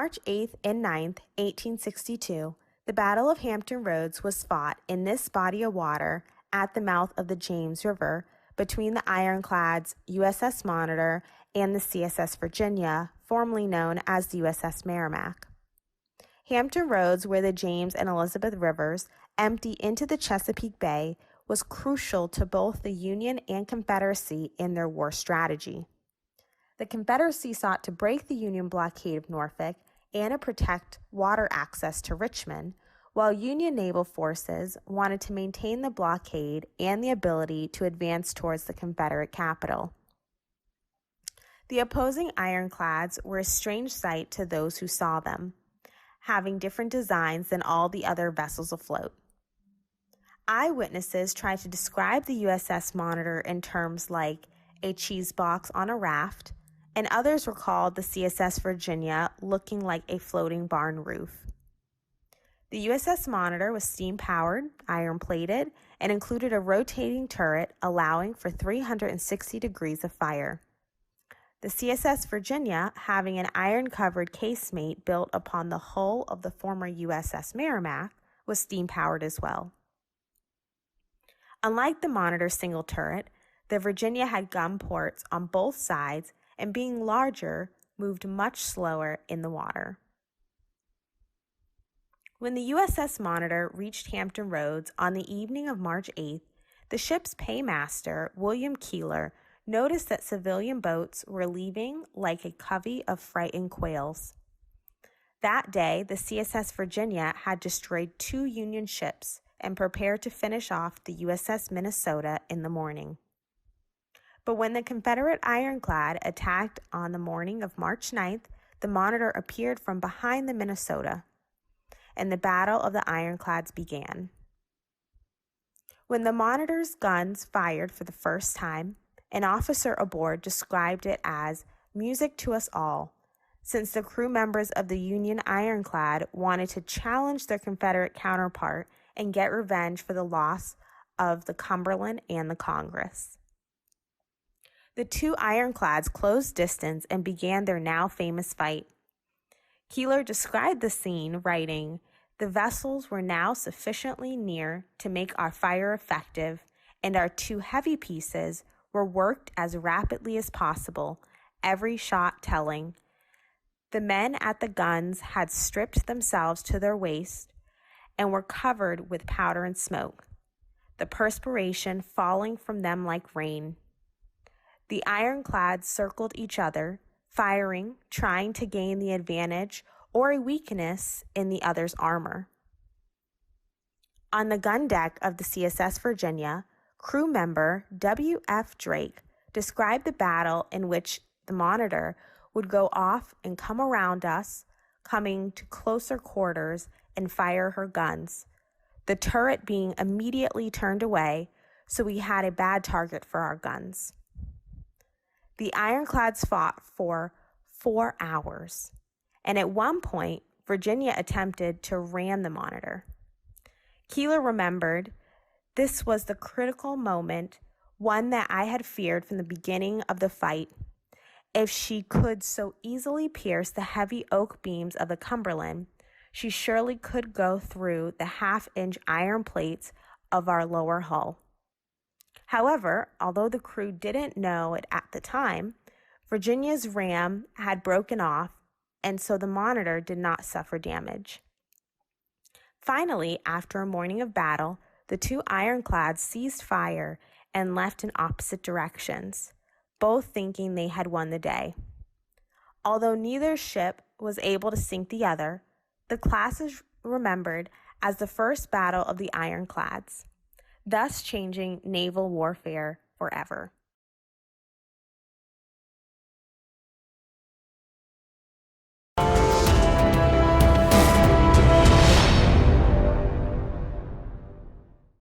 March 8th and 9th, 1862, the Battle of Hampton Roads was fought in this body of water at the mouth of the James River between the Ironclads, USS Monitor, and the CSS Virginia, formerly known as the USS Merrimac. Hampton Roads, where the James and Elizabeth Rivers empty into the Chesapeake Bay, was crucial to both the Union and Confederacy in their war strategy. The Confederacy sought to break the Union blockade of Norfolk and to protect water access to Richmond, while Union naval forces wanted to maintain the blockade and the ability to advance towards the Confederate capital. The opposing ironclads were a strange sight to those who saw them, having different designs than all the other vessels afloat. Eyewitnesses tried to describe the USS Monitor in terms like a cheese box on a raft, and others recalled the CSS Virginia looking like a floating barn roof. The USS Monitor was steam-powered, iron-plated, and included a rotating turret allowing for 360 degrees of fire. The CSS Virginia, having an iron-covered casemate built upon the hull of the former USS Merrimac, was steam-powered as well. Unlike the Monitor's single turret, the Virginia had gun ports on both sides and, being larger, moved much slower in the water. When the USS Monitor reached Hampton Roads on the evening of March 8th, the ship's paymaster, William Keeler, noticed that civilian boats were leaving like a covey of frightened quails. That day, the CSS Virginia had destroyed 2 Union ships and prepared to finish off the USS Minnesota in the morning. But when the Confederate ironclad attacked on the morning of March 9th, the Monitor appeared from behind the Minnesota, and the Battle of the Ironclads began. When the Monitor's guns fired for the first time, an officer aboard described it as music to us all, since the crew members of the Union ironclad wanted to challenge their Confederate counterpart and get revenge for the loss of the Cumberland and the Congress. The 2 ironclads closed distance and began their now famous fight. Keeler described the scene, writing, "The vessels were now sufficiently near to make our fire effective, and our 2 heavy pieces were worked as rapidly as possible, every shot telling. The men at the guns had stripped themselves to their waist and were covered with powder and smoke, the perspiration falling from them like rain. The ironclads circled each other, firing, trying to gain the advantage or a weakness in the other's armor." On the gun deck of the CSS Virginia, crew member W.F. Drake described the battle in which the Monitor would go off and come around us, coming to closer quarters and fire her guns, the turret being immediately turned away, so we had a bad target for our guns. The ironclads fought for 4 hours, and at one point, Virginia attempted to ram the Monitor. Keeler remembered, "This was the critical moment, one that I had feared from the beginning of the fight. If she could so easily pierce the heavy oak beams of the Cumberland, she surely could go through the half-inch iron plates of our lower hull." However, although the crew didn't know it at the time, Virginia's ram had broken off, and so the Monitor did not suffer damage. Finally, after a morning of battle, the 2 ironclads ceased fire and left in opposite directions, both thinking they had won the day. Although neither ship was able to sink the other, the class is remembered as the first battle of the ironclads, thus changing naval warfare forever.